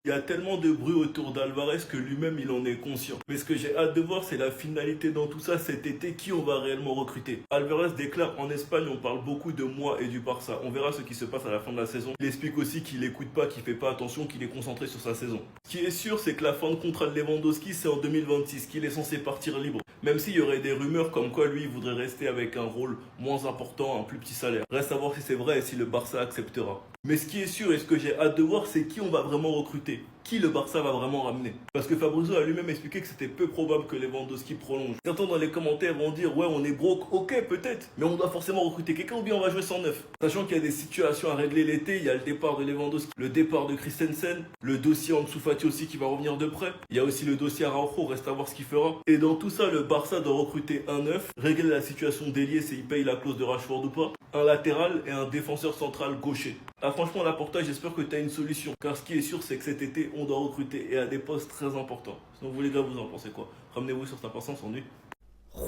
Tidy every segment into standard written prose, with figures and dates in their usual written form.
Il y a tellement de bruit autour d'Alvarez que lui-même il en est conscient. Mais ce que j'ai hâte de voir, c'est la finalité dans tout ça cet été, qui on va réellement recruter. Alvarez déclare en Espagne, on parle beaucoup de moi et du Barça. On verra ce qui se passe à la fin de la saison. Il explique aussi qu'il n'écoute pas, qu'il fait pas attention, qu'il est concentré sur sa saison. Ce qui est sûr, c'est que la fin de contrat de Lewandowski, c'est en 2026, qu'il est censé partir libre. Même s'il y aurait des rumeurs comme quoi lui, il voudrait rester avec un rôle moins important, un plus petit salaire. Reste à voir si c'est vrai et si le Barça acceptera. Mais ce qui est sûr et ce que j'ai hâte de voir, c'est qui on va vraiment recruter. Qui le Barça va vraiment ramener. Parce que Fabrizio a lui-même expliqué que c'était peu probable que Lewandowski prolonge. Certains dans les commentaires vont dire ouais on est broke, ok peut-être, mais on doit forcément recruter quelqu'un ou bien on va jouer sans neuf. Sachant qu'il y a des situations à régler l'été, il y a le départ de Lewandowski, le départ de Christensen, le dossier Ansu Fati aussi qui va revenir de près. Il y a aussi le dossier Araujo, reste à voir ce qu'il fera. Et dans tout ça, le Barça doit recruter un neuf, régler la situation d'ailier s'il paye la clause de Rashford ou pas, un latéral et un défenseur central gaucher. Ah franchement Laporta, j'espère que tu as une solution. Car ce qui est sûr, c'est que cet été, on doit recruter et à des postes très importants. Sinon vous les gars, vous en pensez quoi? Ramenez-vous sur sa personne sans nuit.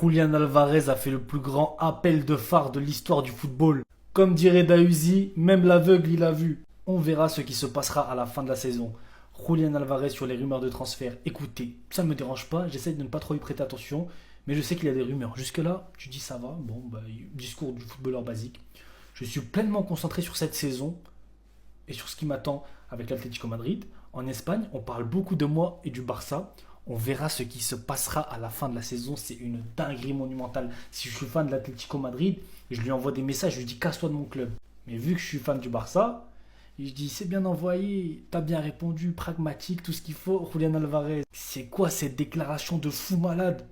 Julian Alvarez a fait le plus grand appel de phare de l'histoire du football. Comme dirait Dahuzi, même l'aveugle il a vu. On verra ce qui se passera à la fin de la saison. Julian Alvarez sur les rumeurs de transfert. Écoutez, ça ne me dérange pas, j'essaie de ne pas trop y prêter attention, mais je sais qu'il y a des rumeurs. Jusque-là, tu dis ça va, bon, discours du footballeur basique. Je suis pleinement concentré sur cette saison et sur ce qui m'attend avec l'Atlético Madrid. En Espagne, on parle beaucoup de moi et du Barça. On verra ce qui se passera à la fin de la saison. C'est une dinguerie monumentale. Si je suis fan de l'Atlético Madrid, je lui envoie des messages, je lui dis casse-toi de mon club. Mais vu que je suis fan du Barça, je dis c'est bien envoyé, t'as bien répondu, pragmatique, tout ce qu'il faut. Julian Alvarez, c'est quoi cette déclaration de fou malade?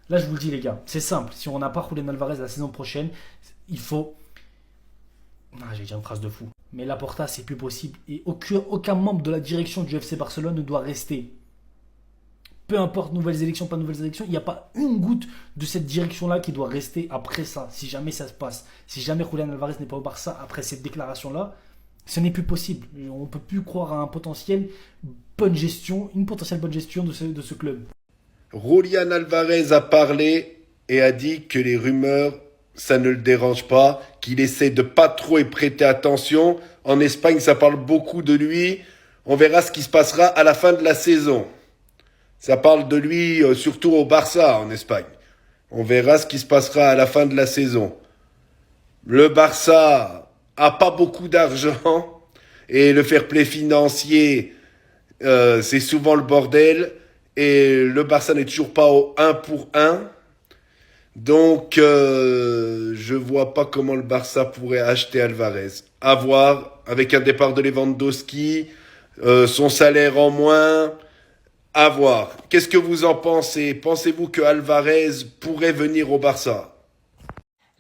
Là, je vous le dis, les gars, c'est simple. Si on n'a pas Julian Alvarez la saison prochaine, il faut. Ah, j'ai dit une phrase de fou. Mais Laporta, c'est plus possible. Et aucun membre de la direction du FC Barcelone ne doit rester. Peu importe, nouvelles élections, pas nouvelles élections, il n'y a pas une goutte de cette direction-là qui doit rester après ça, si jamais ça se passe. Si jamais Julian Alvarez n'est pas au Barça après cette déclaration-là, ce n'est plus possible. On ne peut plus croire à un potentiel bonne gestion, une potentielle bonne gestion de ce club. Julian Alvarez a parlé et a dit que les rumeurs, ça ne le dérange pas, qu'il essaie de pas trop y prêter attention. En Espagne, ça parle beaucoup de lui. On verra ce qui se passera à la fin de la saison. Ça parle de lui surtout au Barça en Espagne. On verra ce qui se passera à la fin de la saison. Le Barça a pas beaucoup d'argent et le fair play financier, c'est souvent le bordel. Et le Barça n'est toujours pas au 1 pour 1. Donc, je vois pas comment le Barça pourrait acheter Alvarez. À voir, avec un départ de Lewandowski, son salaire en moins, à voir. Qu'est-ce que vous en pensez? Pensez-vous que Alvarez pourrait venir au Barça?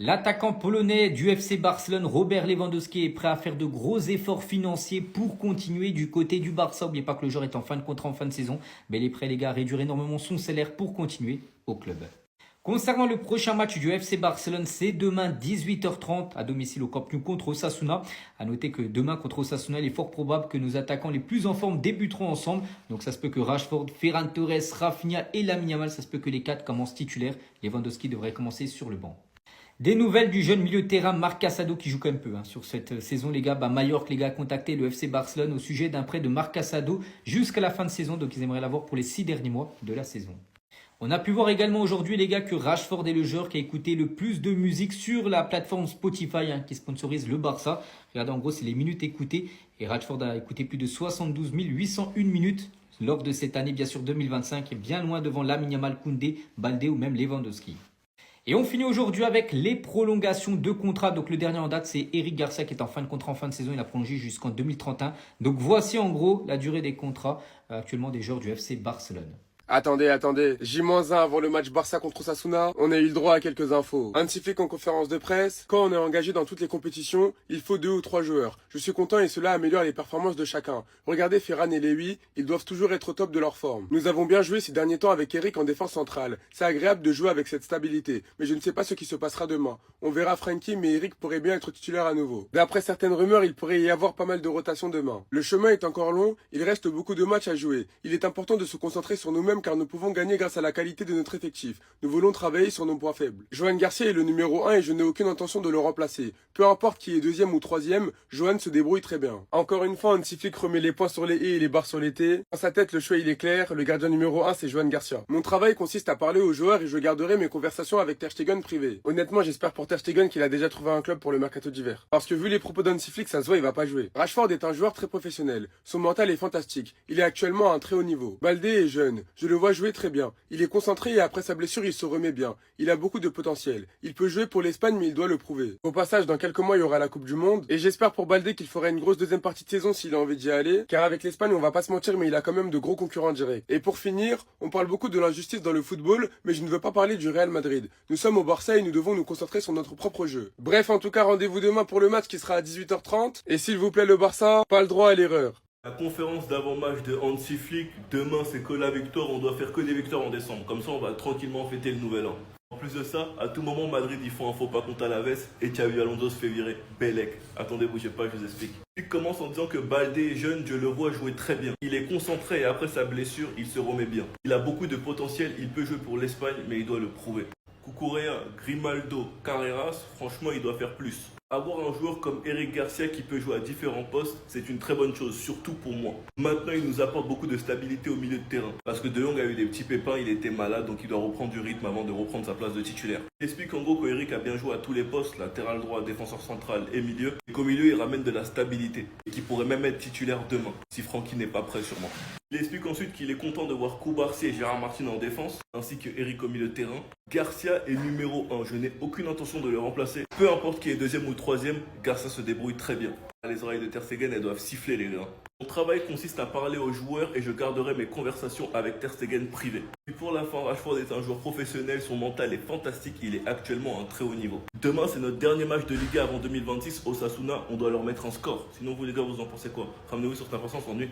L'attaquant polonais du FC Barcelone, Robert Lewandowski, est prêt à faire de gros efforts financiers pour continuer du côté du Barça. N'oubliez pas que le joueur est en fin de contrat, en fin de saison. Mais il est prêt, les gars, à réduire énormément son salaire pour continuer au club. Concernant le prochain match du FC Barcelone, c'est demain 18h30 à domicile au Camp Nou contre Osasuna. À noter que demain contre Osasuna, il est fort probable que nos attaquants les plus en forme débuteront ensemble. Donc ça se peut que Rashford, Ferran Torres, Rafinha et Lamine Yamal, ça se peut que les 4 commencent titulaires. Lewandowski devrait commencer sur le banc. Des nouvelles du jeune milieu de terrain Marc Casado qui joue quand même peu sur cette saison, les gars. Mallorca, les gars, a contacté le FC Barcelone au sujet d'un prêt de Marc Casado jusqu'à la fin de saison. Donc ils aimeraient l'avoir pour les 6 derniers mois de la saison. On a pu voir également aujourd'hui, les gars, que Rashford est le joueur qui a écouté le plus de musique sur la plateforme Spotify qui sponsorise le Barça. Regardez, en gros, c'est les minutes écoutées. Et Rashford a écouté plus de 72 801 minutes lors de cette année, bien sûr, 2025. Et bien loin devant Lamine Yamal, Koundé, Baldé ou même Lewandowski. Et on finit aujourd'hui avec les prolongations de contrat. Donc le dernier en date, c'est Eric Garcia qui est en fin de contrat, en fin de saison. Il a prolongé jusqu'en 2031. Donc voici en gros la durée des contrats actuellement des joueurs du FC Barcelone. Attendez. J-1 avant le match Barça contre Osasuna, on a eu le droit à quelques infos. Ainsi fait qu'en conférence de presse, quand on est engagé dans toutes les compétitions, il faut 2 ou 3 joueurs. Je suis content et cela améliore les performances de chacun. Regardez Ferran et Lewy, ils doivent toujours être au top de leur forme. Nous avons bien joué ces derniers temps avec Eric en défense centrale. C'est agréable de jouer avec cette stabilité, mais je ne sais pas ce qui se passera demain. On verra Frankie, mais Eric pourrait bien être titulaire à nouveau. D'après certaines rumeurs, il pourrait y avoir pas mal de rotations demain. Le chemin est encore long, il reste beaucoup de matchs à jouer. Il est important de se concentrer sur nous-mêmes ensemble car nous pouvons gagner grâce à la qualité de notre effectif. Nous voulons travailler sur nos points faibles. Johan Garcia est le numéro 1 et je n'ai aucune intention de le remplacer. Peu importe qui est deuxième ou troisième, Johan se débrouille très bien. Encore une fois, Hansi Flick remet les points sur les i et les barres sur les t. Dans sa tête, le choix il est clair, le gardien numéro 1 c'est Johan Garcia. Mon travail consiste à parler aux joueurs et je garderai mes conversations avec Ter Stegen privé. Honnêtement, j'espère pour Ter Stegen qu'il a déjà trouvé un club pour le mercato d'hiver. Parce que vu les propos d'Hansi Flick, ça se voit, il va pas jouer. Rashford est un joueur très professionnel. Son mental est fantastique. Il est actuellement à un très haut niveau. Baldé est jeune. Je le vois jouer très bien. Il est concentré et après sa blessure, il se remet bien. Il a beaucoup de potentiel. Il peut jouer pour l'Espagne, mais il doit le prouver. Au passage, dans quelques mois, il y aura la Coupe du Monde. Et j'espère pour Baldé qu'il fera une grosse deuxième partie de saison s'il a envie d'y aller. Car avec l'Espagne, on va pas se mentir, mais il a quand même de gros concurrents directs. Et pour finir, on parle beaucoup de l'injustice dans le football, mais je ne veux pas parler du Real Madrid. Nous sommes au Barça et nous devons nous concentrer sur notre propre jeu. Bref, en tout cas, rendez-vous demain pour le match qui sera à 18h30. Et s'il vous plaît, le Barça, pas le droit à l'erreur. La conférence d'avant-match de Hansi Flick, demain c'est que la victoire, on doit faire que des victoires en décembre. Comme ça on va tranquillement fêter le nouvel an. En plus de ça, à tout moment Madrid ils font un faux pas contre Alaves et Xabi Alonso se fait virer. Bellec. Attendez, bougez pas, je vous explique. Il commence en disant que Baldé est jeune, je le vois jouer très bien. Il est concentré et après sa blessure, il se remet bien. Il a beaucoup de potentiel, il peut jouer pour l'Espagne mais il doit le prouver. Cucurella, Grimaldo, Carreras, franchement il doit faire plus. Avoir un joueur comme Eric Garcia qui peut jouer à différents postes, c'est une très bonne chose, surtout pour moi. Maintenant, il nous apporte beaucoup de stabilité au milieu de terrain. Parce que De Jong a eu des petits pépins, il était malade, donc il doit reprendre du rythme avant de reprendre sa place de titulaire. Il explique en gros qu'Eric a bien joué à tous les postes, latéral droit, défenseur central et milieu. Et qu'au milieu, il ramène de la stabilité. Et qu'il pourrait même être titulaire demain, si Francky n'est pas prêt sûrement. Il explique ensuite qu'il est content de voir Koubarsi et Gérard Martin en défense, ainsi que Eric au milieu de terrain. Garcia est numéro 1, je n'ai aucune intention de le remplacer. Peu importe qui est deuxième ou troisième, Garcia se débrouille très bien. Les oreilles de Ter Stegen, elles doivent siffler les gars. Mon travail consiste à parler aux joueurs et je garderai mes conversations avec Ter Stegen privé. Et pour la fin, Rashford est un joueur professionnel, son mental est fantastique, il est actuellement à un très haut niveau. Demain, c'est notre dernier match de Liga avant 2026. Osasuna, on doit leur mettre un score. Sinon, vous les gars, vous en pensez quoi? Ramenez-vous sur ta façon, s'ennuie.